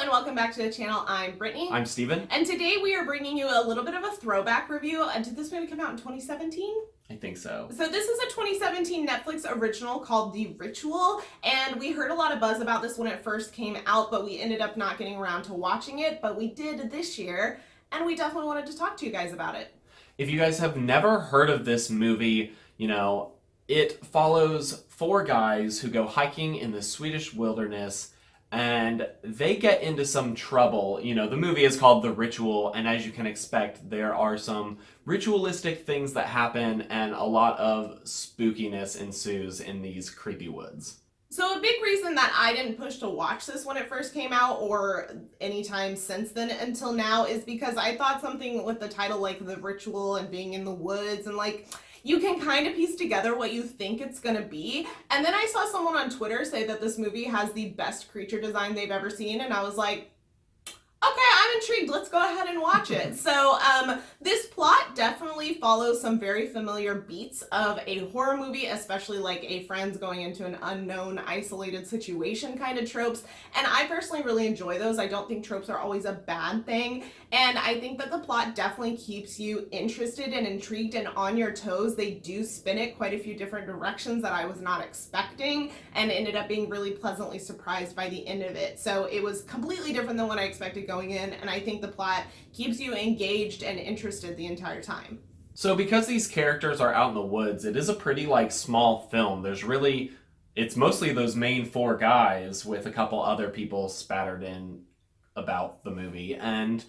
and welcome back to the channel. I'm Brittany. I'm Steven. And today we are bringing you a little bit of a throwback review. Did this movie come out in 2017? I think so. So this is a 2017 Netflix original called The Ritual, and we heard a lot of buzz about this when it first came out, but we ended up not getting around to watching it, but we did this year, and we definitely wanted to talk to you guys about it. If you guys have never heard of this movie, it follows four guys who go hiking in the Swedish wilderness, and they get into some trouble. The movie is called The Ritual, and as you can expect, there are some ritualistic things that happen, and a lot of spookiness ensues in these creepy woods. So a big reason that I didn't push to watch this when it first came out or anytime since then until now is because I thought something with the title like The Ritual and being in the woods and you can kind of piece together what you think it's going to be. And then I saw someone on Twitter say that this movie has the best creature design they've ever seen, and I was like, okay, I'm intrigued. Let's go ahead and watch it. So this plot definitely follows some very familiar beats of a horror movie, especially like a friends going into an unknown, isolated situation kind of tropes. And I personally really enjoy those. I don't think tropes are always a bad thing. And I think that the plot definitely keeps you interested and intrigued and on your toes. They do spin it quite a few different directions that I was not expecting and ended up being really pleasantly surprised by the end of it. So it was completely different than what I expected going in, and I think the plot keeps you engaged and interested the entire time. So because these characters are out in the woods, it is a pretty small film. It's mostly those main four guys with a couple other people spattered in about the movie, and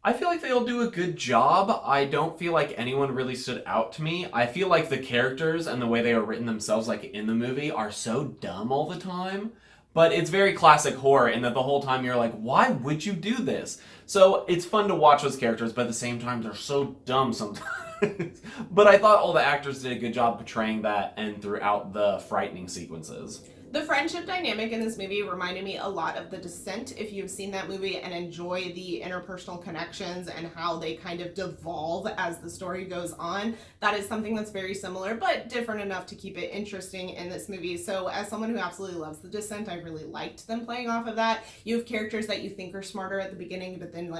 I feel like they'll do a good job. I don't feel like anyone really stood out to me. I feel like the characters and the way they are written themselves in the movie are so dumb all the time. But it's very classic horror in that the whole time you're like, why would you do this? So it's fun to watch those characters, but at the same time, they're so dumb sometimes. But I thought all the actors did a good job portraying that and throughout the frightening sequences. The friendship dynamic in this movie reminded me a lot of The Descent, if you've seen that movie and enjoy the interpersonal connections and how they kind of devolve as the story goes on. That is something that's very similar, but different enough to keep it interesting in this movie. So as someone who absolutely loves The Descent, I really liked them playing off of that. You have characters that you think are smarter at the beginning, but then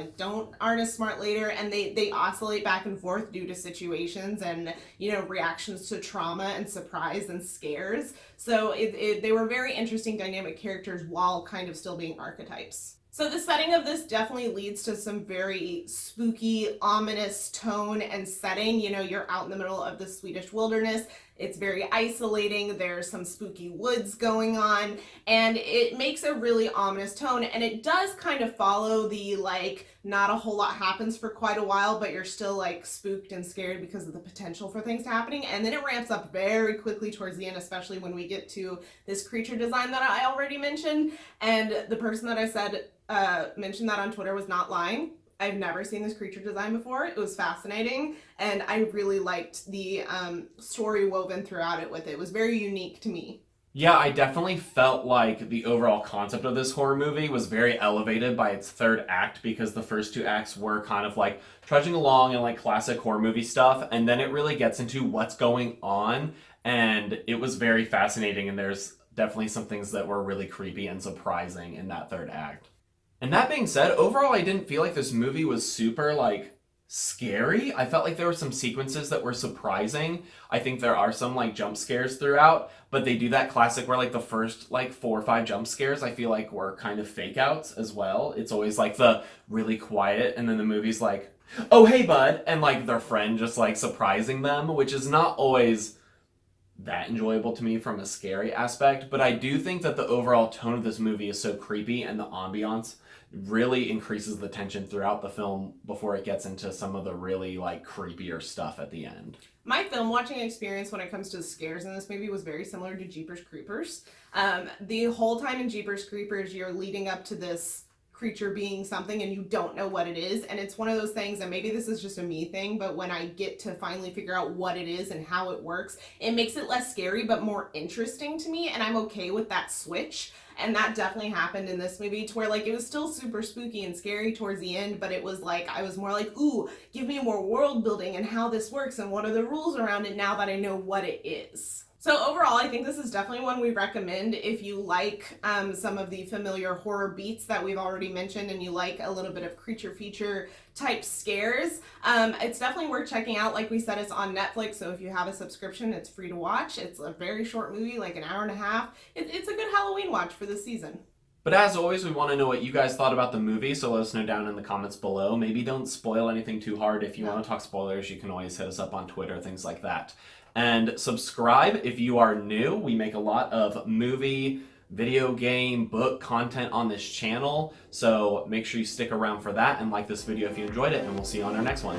aren't as smart later, and they oscillate back and forth due to situations and, reactions to trauma and surprise and scares. So they were very interesting dynamic characters while kind of still being archetypes. So the setting of this definitely leads to some very spooky, ominous tone and setting. You're out in the middle of the Swedish wilderness. It's very isolating. There's some spooky woods going on, and it makes a really ominous tone. And it does kind of follow the not a whole lot happens for quite a while, but you're still spooked and scared because of the potential for things happening. And then it ramps up very quickly towards the end, especially when we get to this creature design that I already mentioned. And the person that I said mentioned that on Twitter was not lying. I've never seen this creature design before. It was fascinating, and I really liked the story woven throughout it with it. It was very unique to me. Yeah, I definitely felt like the overall concept of this horror movie was very elevated by its third act, because the first two acts were kind of trudging along and classic horror movie stuff, and then it really gets into what's going on, and it was very fascinating, and there's definitely some things that were really creepy and surprising in that third act. And that being said, overall, I didn't feel like this movie was super, scary. I felt like there were some sequences that were surprising. I think there are some, jump scares throughout, but they do that classic where, the first, 4 or 5 jump scares, I feel like were kind of fake outs as well. It's always, the really quiet, and then the movie's oh, hey, bud, and, their friend just, surprising them, which is not always that enjoyable to me from a scary aspect, but I do think that the overall tone of this movie is so creepy, and the ambiance really increases the tension throughout the film before it gets into some of the really creepier stuff at the end. My film watching experience when it comes to the scares in this movie was very similar to Jeepers Creepers. The whole time in Jeepers Creepers, you're leading up to this creature being something and you don't know what it is, and it's one of those things, and maybe this is just a me thing, but when I get to finally figure out what it is and how it works, it makes it less scary but more interesting to me, and I'm okay with that switch. And that definitely happened in this movie, to where it was still super spooky and scary towards the end, but it was I was more ooh, give me more world building and how this works and what are the rules around it now that I know what it is. So overall, I think this is definitely one we recommend if you like some of the familiar horror beats that we've already mentioned and you like a little bit of creature feature type scares. It's definitely worth checking out. Like we said, it's on Netflix, so if you have a subscription, it's free to watch. It's a very short movie, like an hour and a half. It's a good Halloween watch for this season. But as always, we want to know what you guys thought about the movie, so let us know down in the comments below. Maybe don't spoil anything too hard. If you want to talk spoilers, you can always hit us up on Twitter, things like that. And subscribe if you are new. We make a lot of movie, video game, book content on this channel, so make sure you stick around for that and like this video if you enjoyed it, and we'll see you on our next one.